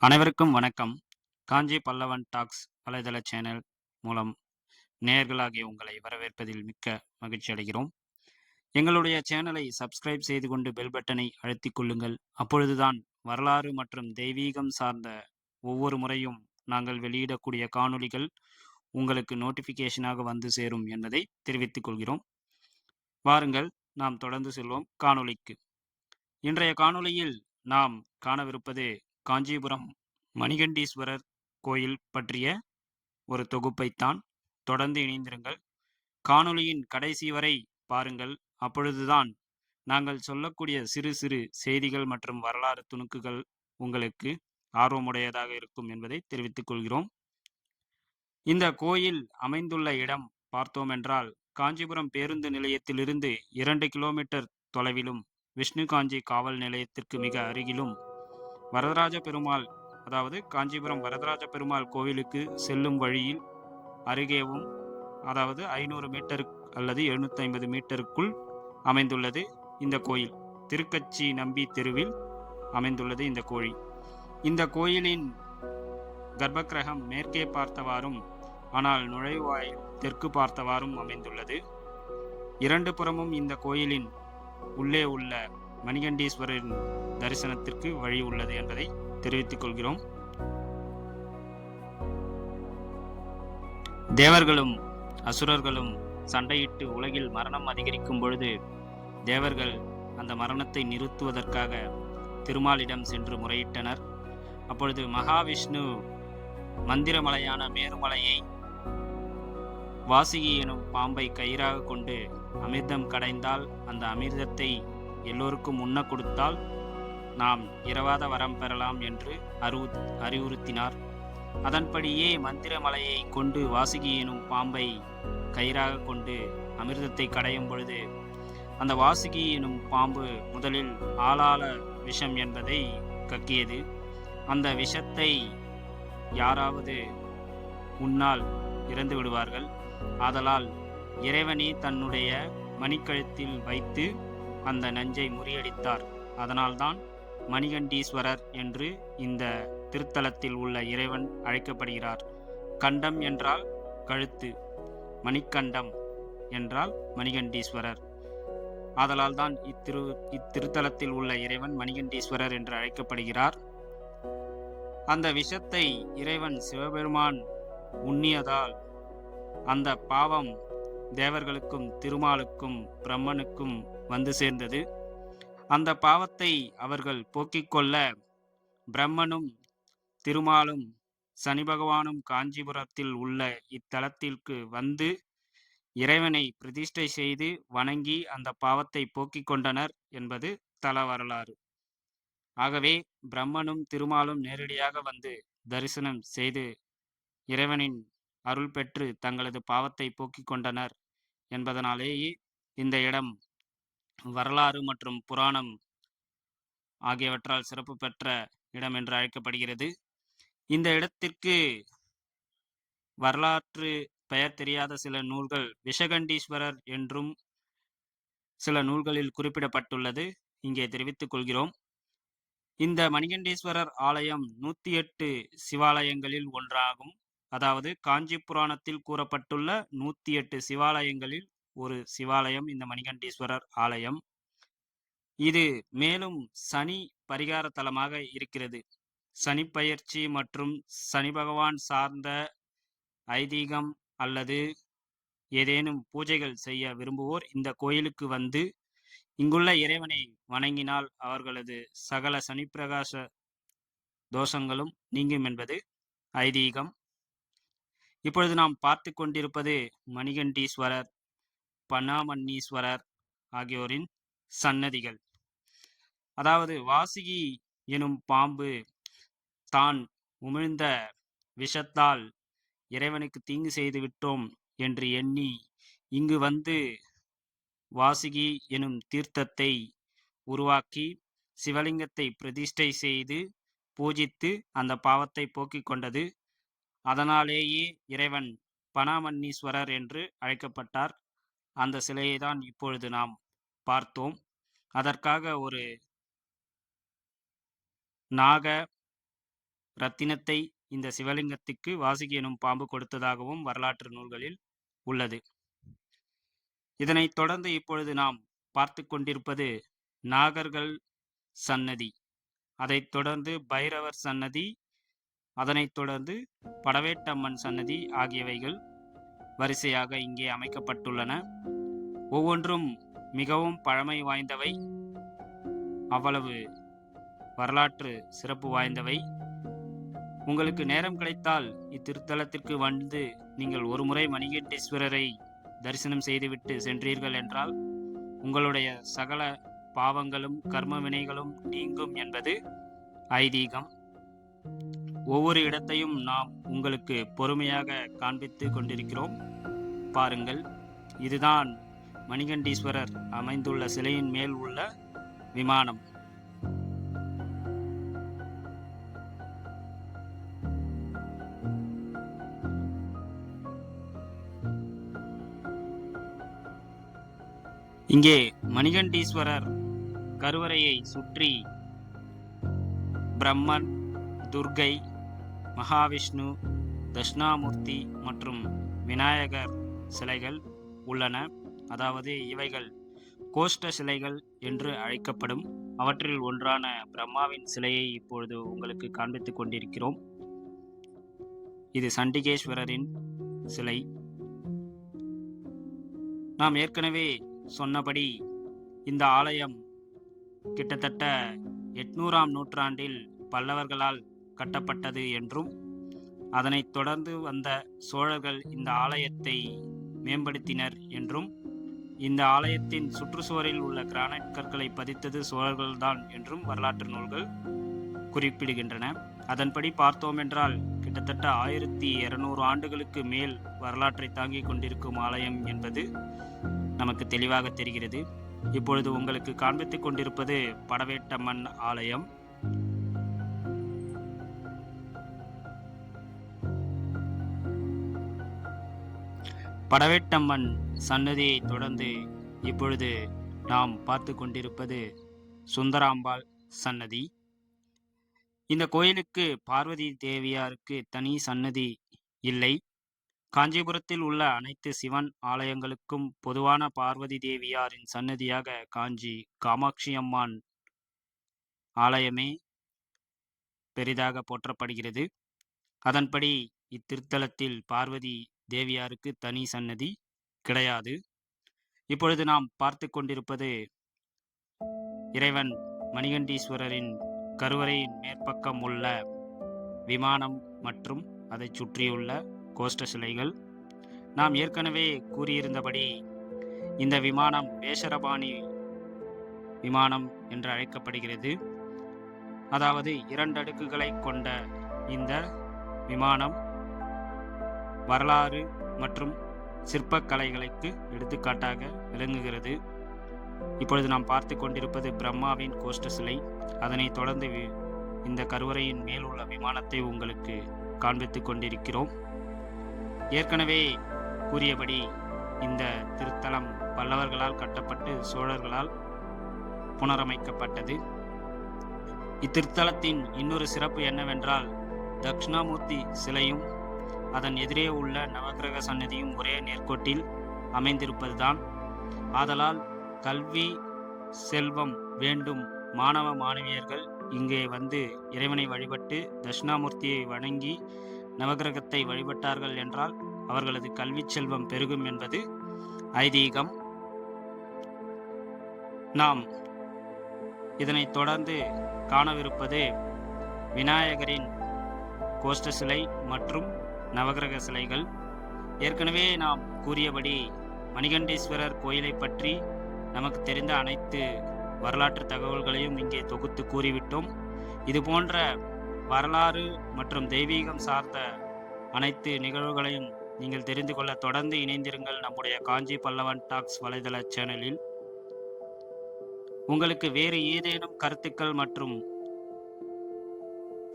அனைவருக்கும் வணக்கம். காஞ்சி பல்லவன் டாக்ஸ் வலைதள சேனல் மூலம் நேயர்களாகிய உங்களை வரவேற்பதில் மிக்க மகிழ்ச்சி அடைகிறோம். எங்களுடைய சேனலை சப்ஸ்கிரைப் செய்து கொண்டு பெல் பட்டனை அழுத்திக் கொள்ளுங்கள். அப்பொழுதுதான் வரலாறு மற்றும் தெய்வீகம் சார்ந்த ஒவ்வொரு முறையும் நாங்கள் வெளியிடக்கூடிய காணொளிகள் உங்களுக்கு நோட்டிஃபிகேஷனாக வந்து சேரும் என்பதை தெரிவித்துக் கொள்கிறோம். வாருங்கள், நாம் தொடர்ந்து செல்வோம் காணொளிக்கு. இன்றைய காணொளியில் நாம் காணவிருப்பது காஞ்சிபுரம் மணிகண்டீஸ்வரர் கோயில் பற்றிய ஒரு தொகுப்பைத்தான். தொடர்ந்து இணைந்திருங்கள். காணொளியின் கடைசி வரை பாருங்கள். அப்பொழுதுதான் நாங்கள் சொல்லக்கூடிய சிறு சிறு செய்திகள் மற்றும் வரலாறு துணுக்குகள் உங்களுக்கு ஆர்வமுடையதாக இருக்கும் என்பதை தெரிவித்துக் கொள்கிறோம். இந்த கோயில் அமைந்துள்ள இடம் பார்த்தோம் என்றால், காஞ்சிபுரம் பேருந்து நிலையத்திலிருந்து 2 கிலோமீட்டர் தொலைவிலும், விஷ்ணு காஞ்சி காவல் நிலையத்திற்கு மிக அருகிலும், வரதராஜ பெருமாள் அதாவது காஞ்சிபுரம் வரதராஜ பெருமாள் கோவிலுக்கு செல்லும் வழியில் அருகேவும், அதாவது 500 மீட்டர் அல்லது 750 மீட்டருக்குள் அமைந்துள்ளது இந்த கோயில். திருக்கச்சி நம்பி தெருவில் அமைந்துள்ளது இந்த கோயில். இந்த கோயிலின் கர்ப்பகிரகம் மேற்கே பார்த்தவாறும், ஆனால் நுழைவாயில் தெற்கு பார்த்தவாறும் அமைந்துள்ளது. இரண்டு புறமும் இந்த கோயிலின் உள்ளே உள்ள மணிகண்டீஸ்வரரின் தரிசனத்திற்கு வழி உள்ளது என்பதை தெரிவித்துக் கொள்கிறோம். தேவர்களும் அசுரர்களும் சண்டையிட்டு உலகில் மரணம் அதிகரிக்கும் பொழுது, தேவர்கள் அந்த மரணத்தை நிறுத்துவதற்காக திருமாலிடம் சென்று முறையிட்டனர். அப்பொழுது மகாவிஷ்ணு மந்திரமலையான மேருமலையை வாசுகி எனும் பாம்பை கயிறாக கொண்டு அமிர்தம் கடைந்தால், அந்த அமிர்தத்தை எல்லோருக்கும் உண்ண கொடுத்தால் நாம் இரவாத வரம் பெறலாம் என்று அறிவுறுத்தினார். அதன்படியே மந்திரமலையை கொண்டு வாசுகி எனும் பாம்பை கயிறாக கொண்டு அமிர்தத்தை கடையும் பொழுது, அந்த வாசுகி எனும் பாம்பு முதலில் ஆளாள விஷம் என்பதை கக்கியது. அந்த விஷத்தை யாராவது உன்னால் இறந்து விடுவார்கள். ஆதலால் இறைவனே தன்னுடைய மணிக்கழுத்தில் வைத்து அந்த நஞ்சை முறியடித்தார். அதனால்தான் மணிகண்டீஸ்வரர் என்று இந்த திருத்தலத்தில் உள்ள இறைவன் அழைக்கப்படுகிறார். கண்டம் என்றால் கழுத்து, மணிக்கண்டம் என்றால் மணிகண்டீஸ்வரர். ஆதலால் தான் இத்திருத்தலத்தில் உள்ள இறைவன் மணிகண்டீஸ்வரர் என்று அழைக்கப்படுகிறார். அந்த விஷத்தை இறைவன் சிவபெருமான் உண்ணியதால் அந்த பாவம் தேவர்களுக்கும் திருமாலுக்கும் பிரம்மனுக்கும் வந்து சேர்ந்தது. அந்த பாவத்தை அவர்கள் போக்கிக் கொள்ள பிரம்மனும் திருமாலும் சனி பகவானும் காஞ்சிபுரத்தில் உள்ள இத்தலத்திற்கு வந்து இறைவனை பிரதிஷ்டை செய்து வணங்கி அந்த பாவத்தை போக்கிக் கொண்டனர் என்பது தல வரலாறு. ஆகவே பிரம்மனும் திருமாலும் நேரடியாக வந்து தரிசனம் செய்து இறைவனின் அருள் பெற்று தங்களது பாவத்தை போக்கிக் கொண்டனர் என்பதனாலேயே இந்த இடம் வரலாறு மற்றும் புராணம் ஆகியவற்றால் சிறப்பு பெற்ற இடம் என்று அழைக்கப்படுகிறது. இந்த இடத்திற்கு வரலாற்று பெயர் தெரியாத சில நூல்கள் விஷகண்டீஸ்வரர் என்றும் சில நூல்களில் குறிப்பிடப்பட்டுள்ளது. இங்கே தெரிவித்துக் கொள்கிறோம். இந்த மணிகண்டீஸ்வரர் ஆலயம் 108 சிவாலயங்களில் ஒன்றாகும். அதாவது காஞ்சி புராணத்தில் கூறப்பட்டுள்ள 108 சிவாலயங்களில் ஒரு சிவாலயம் இந்த மணிகண்டீஸ்வரர் ஆலயம். இது மேலும் சனி பரிகார தலமாக இருக்கிறது. சனி பயிற்சி மற்றும் சனி பகவான் சார்ந்த ஐதீகம் அல்லது ஏதேனும் பூஜைகள் செய்ய விரும்புவோர் இந்த கோயிலுக்கு வந்து இங்குள்ள இறைவனை வணங்கினால் அவர்களது சகல சனிப்பிரகாச தோஷங்களும் நீங்கும் என்பது ஐதீகம். இப்பொழுது நாம் பார்த்து கொண்டிருப்பது மணிகண்டீஸ்வரர், பனாமன்னீஸ்வரர் ஆகியோரின் சன்னதிகள். அதாவது வாசுகி எனும் பாம்பு தான் உமிழ்ந்த விஷத்தால் இறைவனுக்கு தீங்கு செய்து விட்டோம் என்று எண்ணி இங்கு வந்து வாசுகி எனும் தீர்த்தத்தை உருவாக்கி சிவலிங்கத்தை பிரதிஷ்டை செய்து பூஜித்து அந்த பாவத்தை போக்கிக் கொண்டது. அதனாலேயே இறைவன் பனாமன்னீஸ்வரர் என்று அழைக்கப்பட்டார். அந்த சிலையை தான் இப்பொழுது நாம் பார்த்தோம். அதற்காக ஒரு நாக ரத்தினத்தை இந்த சிவலிங்கத்துக்கு வாசுகி எனும் பாம்பு கொடுத்ததாகவும் வரலாற்று நூல்களில் உள்ளது. இதனைத் தொடர்ந்து இப்பொழுது நாம் பார்த்து கொண்டிருப்பது நாகர்கள் சன்னதி, அதைத் தொடர்ந்து பைரவர் சன்னதி, அதனைத் தொடர்ந்து படவேட்டம்மன் சன்னதி ஆகியவைகள் வரிசையாக இங்கே அமைக்கப்பட்டுள்ளன. ஒவ்வொன்றும் மிகவும் பழமை வாய்ந்தவை, அவ்வளவு வரலாற்று சிறப்பு வாய்ந்தவை. உங்களுக்கு நேரம் கிடைத்தால் இத்திருத்தலத்திற்கு வந்து நீங்கள் ஒருமுறை மணிகண்டேஸ்வரரை தரிசனம் செய்துவிட்டு சென்றீர்கள் என்றால் உங்களுடைய சகல பாவங்களும் கர்ம வினைகளும் நீங்கும் என்பது ஐதீகம். ஒவ்வொரு இடத்தையும் நாம் உங்களுக்கு பொறுமையாக காண்பித்து கொண்டிருக்கிறோம். பாருங்கள், இதுதான் மணிகண்டீஸ்வரர் அமைந்துள்ள சிலையின் மேல் உள்ள விமானம். இங்கே மணிகண்டீஸ்வரர் கருவறையை சுற்றி பிரம்மன், துர்கை, மகாவிஷ்ணு, தட்சிணாமூர்த்தி மற்றும் விநாயகர் சிலைகள் உள்ளன. அதாவது இவைகள் கோஷ்ட சிலைகள் என்று அழைக்கப்படும். அவற்றில் ஒன்றான பிரம்மாவின் சிலையை இப்பொழுது உங்களுக்கு காண்பித்துக் கொண்டிருக்கிறோம். இது சண்டிகேஸ்வரரின் சிலை. நாம் ஏற்கனவே சொன்னபடி இந்த ஆலயம் கிட்டத்தட்ட 800ஆம் நூற்றாண்டில் பல்லவர்களால் கட்டப்பட்டது என்றும் அதனைத் தொடர்ந்து வந்த சோழர்கள் இந்த ஆலயத்தை மேம்படுத்தினர் என்றும் இந்த ஆலயத்தின் சுற்றுச்சுவரில் உள்ள கிரானைட் கற்களை பதித்தது சோழர்கள்தான் என்றும் வரலாற்று நூல்கள் குறிப்பிடுகின்றன. அதன்படி பார்த்தோம் என்றால் கிட்டத்தட்ட 1200 ஆண்டுகளுக்கு மேல் வரலாற்றை தாங்கிக் கொண்டிருக்கும் ஆலயம் என்பது நமக்கு தெளிவாக தெரிகிறது. இப்பொழுது உங்களுக்கு காண்பித்துக் கொண்டிருப்பது படவேட்டம்மன் ஆலயம். படவேட்டம்மன் சன்னதியை தொடர்ந்து இப்பொழுது நாம் பார்த்து கொண்டிருப்பது சுந்தராம்பாள் சன்னதி. இந்த கோயிலுக்கு பார்வதி தேவியாருக்கு தனி சன்னதி இல்லை. காஞ்சிபுரத்தில் உள்ள அனைத்து சிவன் ஆலயங்களுக்கும் பொதுவான பார்வதி தேவியாரின் சன்னதியாக காஞ்சி காமாட்சி அம்மான் ஆலயமே பெரிதாக போற்றப்படுகிறது. அதன்படி இத்திருத்தலத்தில் பார்வதி தேவியாருக்கு தனி சன்னதி கிடையாது. இப்பொழுது நாம் பார்த்து கொண்டிருப்பது இறைவன் மணிகண்டீஸ்வரரின் கருவறையின் மேற்பக்கம் உள்ள விமானம் மற்றும் அதை சுற்றியுள்ள கோஷ்ட சிலைகள். நாம் ஏற்கனவே கூறியிருந்தபடி இந்த விமானம் வேஷரபாணி விமானம் என்று அழைக்கப்படுகிறது. அதாவது 2 அடுக்குகளை கொண்ட இந்த விமானம் வரலாறு மற்றும் சிற்பக்கலைகளுக்கு எடுத்துக்காட்டாக விளங்குகிறது. இப்பொழுது நாம் பார்த்து கொண்டிருப்பது பிரம்மாவின் கோஷ்ட சிலை. அதனைத் தொடர்ந்து இந்த கருவறையின் மேல் உள்ள விமானத்தை உங்களுக்கு காண்பித்துக் கொண்டிருக்கிறோம். ஏற்கனவே கூறியபடி இந்த திருத்தலம் பல்லவர்களால் கட்டப்பட்டு சோழர்களால் புனரமைக்கப்பட்டது. இத்திருத்தலத்தின் இன்னொரு சிறப்பு என்னவென்றால் தட்சிணாமூர்த்தி சிலையும் அதன் எதிரே உள்ள நவக்கிரக சன்னதியும் ஒரே நேர்கோட்டில் அமைந்திருப்பதுதான். ஆதலால் கல்வி செல்வம் வேண்டும் மாணவ மாணவியர்கள் இங்கே வந்து இறைவனை வழிபட்டு தட்சிணாமூர்த்தியை வணங்கி நவக்கிரகத்தை வழிபட்டார்கள் என்றால் அவர்களது கல்வி செல்வம் பெருகும் என்பது ஐதீகம். நாம் இதனைத் தொடர்ந்து காணவிருப்பது விநாயகரின் கோஷ்ட சிலை மற்றும் நவக்கிரக சிலைகள். ஏற்கனவே நாம் கூறியபடி மணிகண்டேஸ்வரர் கோயிலை பற்றி நமக்கு தெரிந்த அனைத்து வரலாற்று தகவல்களையும் இங்கே தொகுத்து கூறிவிட்டோம். இது போன்ற வரலாறு மற்றும் தெய்வீகம் சார்ந்த அனைத்து நிகழ்வுகளையும் நீங்கள் தெரிந்து கொள்ள தொடர்ந்து இணைந்திருங்கள் நம்முடைய காஞ்சி பல்லவன் டாக்ஸ் வலைதள சேனலில். உங்களுக்கு வேறு ஏதேனும் கருத்துக்கள் மற்றும்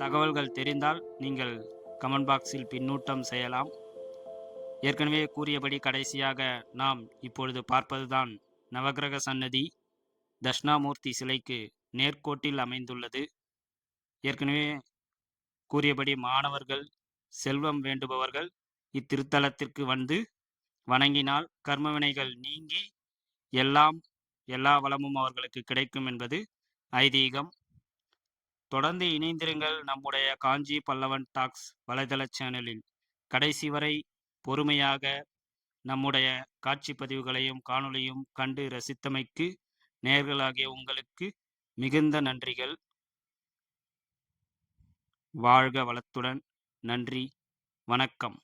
தகவல்கள் தெரிந்தால் நீங்கள் கமெண்ட் பாக்ஸில் பின்னூட்டம் செய்யலாம். ஏற்கனவே கூறியபடி கடைசியாக நாம் இப்பொழுது பார்ப்பதுதான் நவக்கிரக சன்னதி. தட்சிணாமூர்த்தி சிலைக்கு நேர்கோட்டில் அமைந்துள்ளது. ஏற்கனவே கூறியபடி மாணவர்கள் செல்வம் வேண்டுபவர்கள் இத்திருத்தலத்திற்கு வந்து வணங்கினால் கர்மவினைகள் நீங்கி எல்லா வளமும் அவர்களுக்கு கிடைக்கும் என்பது ஐதீகம். தொடர்ந்து இணைந்திருங்கள் நம்முடைய காஞ்சி பல்லவன் டாக்ஸ் வலைதள சேனலில். கடைசி வரை பொறுமையாக நம்முடைய காட்சி பதிவுகளையும் காணொளியும் கண்டு ரசித்தமைக்கு நேயர்களாகிய உங்களுக்கு மிகுந்த நன்றிகள். வாழ்க வளத்துடன். நன்றி, வணக்கம்.